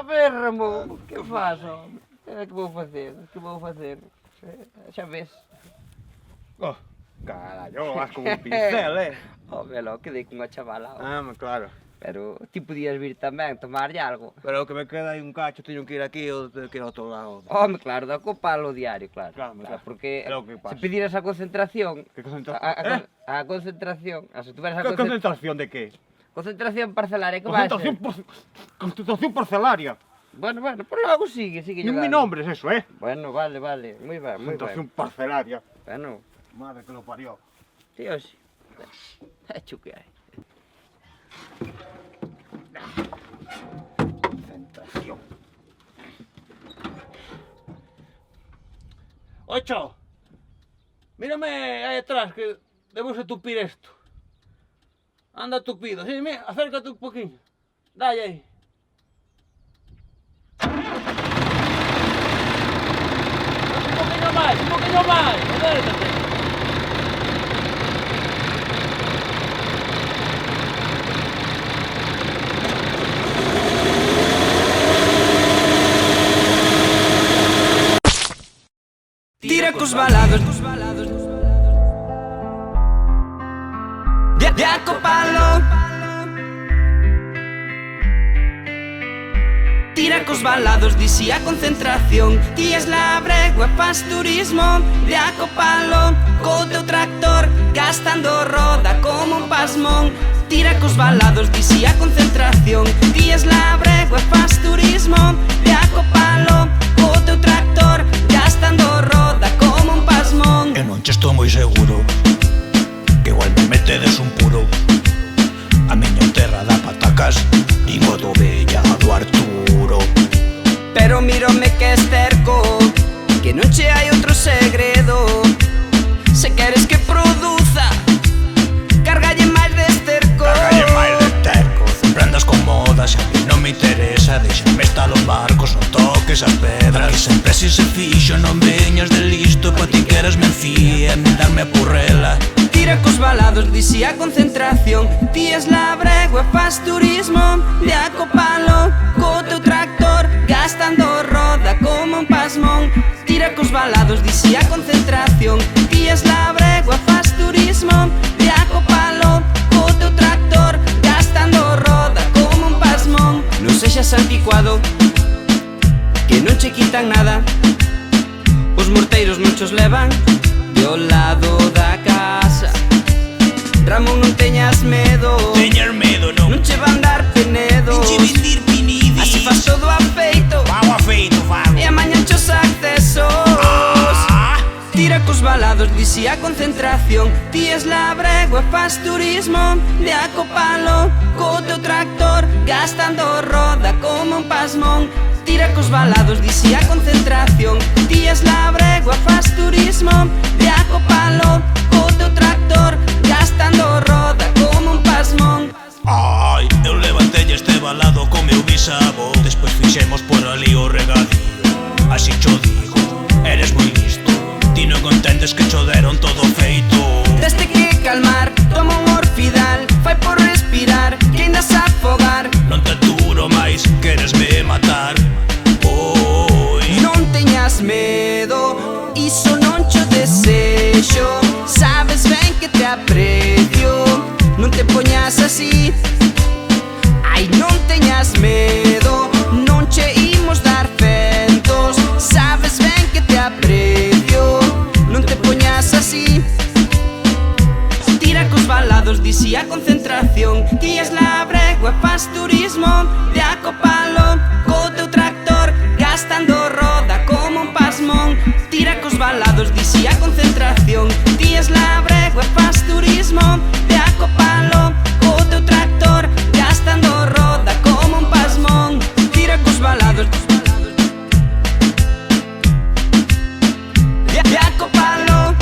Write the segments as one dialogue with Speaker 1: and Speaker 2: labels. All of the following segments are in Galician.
Speaker 1: Ramo, que faz, home? Que vou fazer? Que vou fazer? Xa ves.
Speaker 2: Oh, carallo, vas como un pincel,
Speaker 1: Home, lo que dei cunha chavala.
Speaker 2: Ah, claro.
Speaker 1: Pero ti podías vir tamén, tomarlle algo.
Speaker 2: Pero que me queda aí un cacho, teño que ir aquí ou teño que ir a outro lado.
Speaker 1: Home, claro, dá co palo diario, claro.
Speaker 2: Claro.
Speaker 1: Porque
Speaker 2: É o que pasa.
Speaker 1: se pidieras a concentración...
Speaker 2: Que concentración?
Speaker 1: A concentración... Se tuveras a
Speaker 2: Que concentración de que?
Speaker 1: Concentración parcelaria, que vai ser?
Speaker 2: Concentración parcelaria.
Speaker 1: Bueno, por logo sigue
Speaker 2: Nin mi nombre es eso,
Speaker 1: Bueno, vale, moi ben, moi
Speaker 2: Concentración
Speaker 1: ben.
Speaker 2: parcelaria.
Speaker 1: Bueno,
Speaker 2: Madre que lo parió.
Speaker 1: tío, sí. Hecho que hai.
Speaker 2: Concentración. Ocho, mírame ahí atrás que debemos tupir esto. Anda tupido, sí, mira, acércate un poquillo. Dale ahí. Un poquillo más, acércate.
Speaker 3: Tira cos balados de acopalo. Tira cos balados, disi a concentración. Ti es la bregua, faz turismo de acopalo. Co teu tractor, gastando roda como un pasmón. Tira cos balados, disi a concentración. Ti es la bregua, faz turismo de acopalo. Co teu tractor, gastando roda como un pasmón.
Speaker 4: E non che estou moi seguro que igual me metedes un puro. A miña terra da patacas, nin o do Bella do Arturo.
Speaker 3: Pero mírome que es terco, que non che hai outro segredo. Se queres que produza, cárgalle máis de esterco.
Speaker 4: Cárgalle máis de terco, sempre andas con modas. E a mí non me interesa, déxame estar los barcos, non toques as pedras. Aquí sempre así se fixo, non veñas de listo. Pa ti queres mencía, nin darme a purrela.
Speaker 3: Tira cos balados, disi a concentración. Ti es la bregua, faz turismo de acopalo. Co teu tractor, gastando roda como un pasmón. Tira cos balados, disi a concentración. Ti es la bregua, faz turismo de acopalo. Co teu tractor, gastando roda como un pasmón. Non sexas anticuado, que non che quitan nada. Os morteiros non chos levan do lado da casa. Ramón, non teñas medo,
Speaker 4: Teñer medo, non.
Speaker 3: non che van dar penedos.
Speaker 4: Nin che vindir pinidi.
Speaker 3: Así faz todo afeito
Speaker 4: Vamos a feito, vamos.
Speaker 3: e amañan chos accesos. Tira cos balados, disi a concentración. Ti es la bregua, faz turismo de acopalo. Co teu tractor, gastando roda como un pasmón. Tira cos balados, disi a concentración. Ti es la bregua, faz turismo de acopalo. Co teu tractor, gastando roda como un pasmón.
Speaker 4: Ai, eu levantei este balado co meu bisavo. Despois fixemos por ali o regadío. Así cho digo, eres moi listo. Ti non contentes que cho deron todo feito.
Speaker 3: Deste que calmar, toma un orfidal. Fai por respirar, que aindas a afogar.
Speaker 4: Non te duro máis, queres me matar. Oi,
Speaker 3: Non teñas medo, iso non cho desexo. Sabes ben que te aprecio, non te poñas así. Ai, non teñas medo, non che imos dar fentos. Sabes ben que te aprecio, non te poñas así. Tira cos balados, disi a concentración. Ti es la bregua, faz turismo de acopalo. Co teu tractor, gastando roda como un pasmón. Tira cos balados, disi a concentración. Ti es la bregua, faz turismo de acopalo. Co teu tractor, gastando roda como un pasmón. Tira cos balados de acopalo.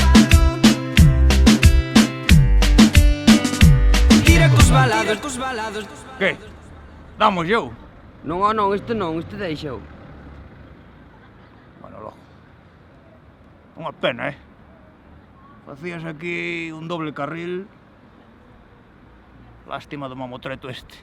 Speaker 3: Tira cos balados.
Speaker 2: Que? Damos yo.
Speaker 1: Non, isto deixou.
Speaker 2: Bueno, logo. Unha pena, Facías aquí un doble carril. Lástima do mamotreto este.